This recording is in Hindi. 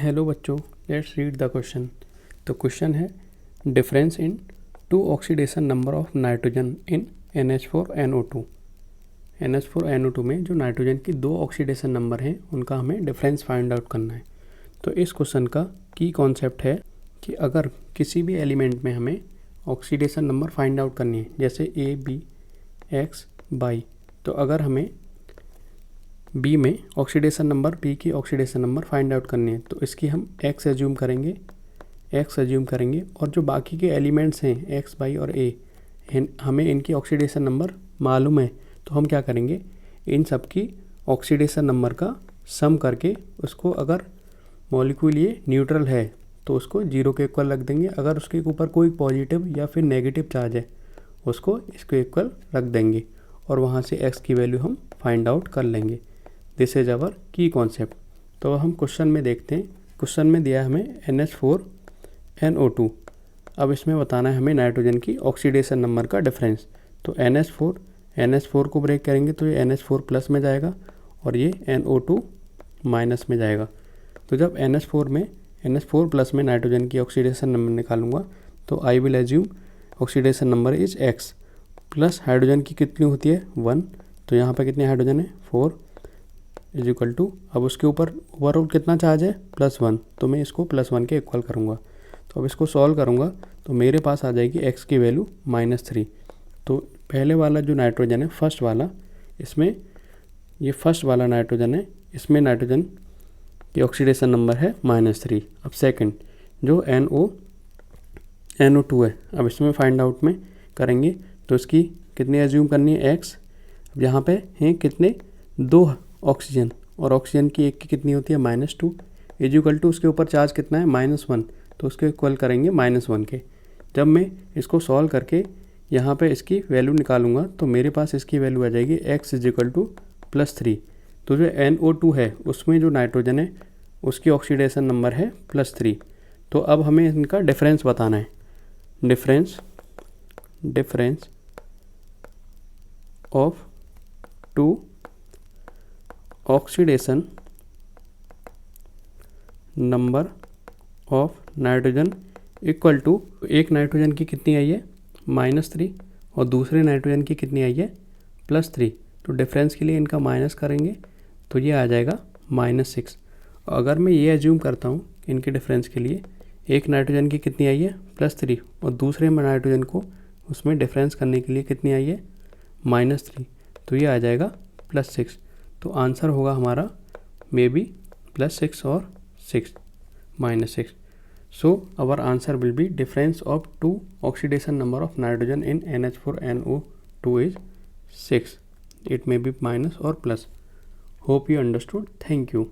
हेलो बच्चों, लेट्स रीड द क्वेश्चन। तो क्वेश्चन है difference in to oxidation number of nitrogen in NH4NO2। NH4NO2 में जो नाइट्रोजन की दो ऑक्सीडेशन नंबर हैं उनका हमें डिफरेंस फाइंड आउट करना है। तो इस क्वेश्चन का की कॉन्सेप्ट है कि अगर किसी भी एलिमेंट में हमें ऑक्सीडेशन नंबर फाइंड आउट करनी है, जैसे A, B, X, Y, तो अगर हमें बी में ऑक्सीडेशन नंबर, बी की ऑक्सीडेशन नंबर फाइंड आउट करनी है तो इसकी हम एक्स एज्यूम करेंगे और जो बाकी के एलिमेंट्स हैं एक्स, वाई और ए, हमें इनकी ऑक्सीडेशन नंबर मालूम है तो हम क्या करेंगे, इन सब की ऑक्सीडेशन नंबर का सम करके उसको, अगर मॉलिक्यूल ये न्यूट्रल है तो उसको जीरो के इक्वल रख देंगे, अगर उसके ऊपर कोई पॉजिटिव या फिर नेगेटिव चार्ज है उसको इसके इक्वल रख देंगे और वहाँ से एक्स की वैल्यू हम फाइंड आउट कर लेंगे। दिस इज अवर की कॉन्सेप्ट। तो हम क्वेश्चन में देखते हैं। क्वेश्चन में दिया हमें NH4NO2। अब इसमें बताना है हमें नाइट्रोजन की ऑक्सीडेशन नंबर का डिफरेंस। तो NH4 को ब्रेक करेंगे तो ये NH4 प्लस में जाएगा और ये NO2 माइनस में जाएगा। तो जब NH4 प्लस में नाइट्रोजन की ऑक्सीडेशन नंबर निकालूंगा तो I will assume oxidation number is X plus hydrogen की कितनी होती है 1, तो यहाँ पर कितने हाइड्रोजन है 4 इज इक्वल टू, अब उसके ऊपर ओवरऑल कितना चार्ज है +1, तो मैं इसको +1 के इक्वल करूँगा। तो अब इसको सॉल्व करूँगा तो मेरे पास आ जाएगी x की वैल्यू -3। तो पहले वाला जो नाइट्रोजन है फर्स्ट वाला, इसमें ये फर्स्ट वाला नाइट्रोजन है, इसमें नाइट्रोजन की ऑक्सीडेशन नंबर है -3। अब सेकंड जो NO2 है, अब इसमें फाइंड आउट में करेंगे तो इसकी कितनी एज्यूम करनी है x। अब यहाँ पे हैं कितने, 2 ऑक्सीजन और ऑक्सीजन की एक की कितनी होती है -2 इज इक्वल टू, उसके ऊपर चार्ज कितना है -1, तो उसके इक्वल करेंगे -1 के। जब मैं इसको सॉल्व करके यहाँ पे इसकी वैल्यू निकालूंगा तो मेरे पास इसकी वैल्यू आ जाएगी x इज इक्वल टू +3। तो जो NO2 है उसमें जो नाइट्रोजन है उसकी ऑक्सीडेशन नंबर है +3। तो अब हमें इनका डिफरेंस बताना है। Difference of two oxidation number of nitrogen equal to, एक नाइट्रोजन की कितनी आई है -3 और दूसरे नाइट्रोजन की कितनी आई है +3। तो डिफरेंस के लिए इनका माइनस करेंगे तो ये आ जाएगा -6। अगर मैं ये एज्यूम करता हूँ इनके डिफरेंस के लिए, एक नाइट्रोजन की कितनी आई है +3 और दूसरे नाइट्रोजन को उसमें डिफरेंस करने के लिए कितनी आई है -3, तो ये आ जाएगा +6। तो आंसर होगा हमारा मे बी +6 और -6। So our answer will be difference of two oxidation number of nitrogen in NH4NO2 is 6। It may be minus और plus. Hope you understood. Thank you.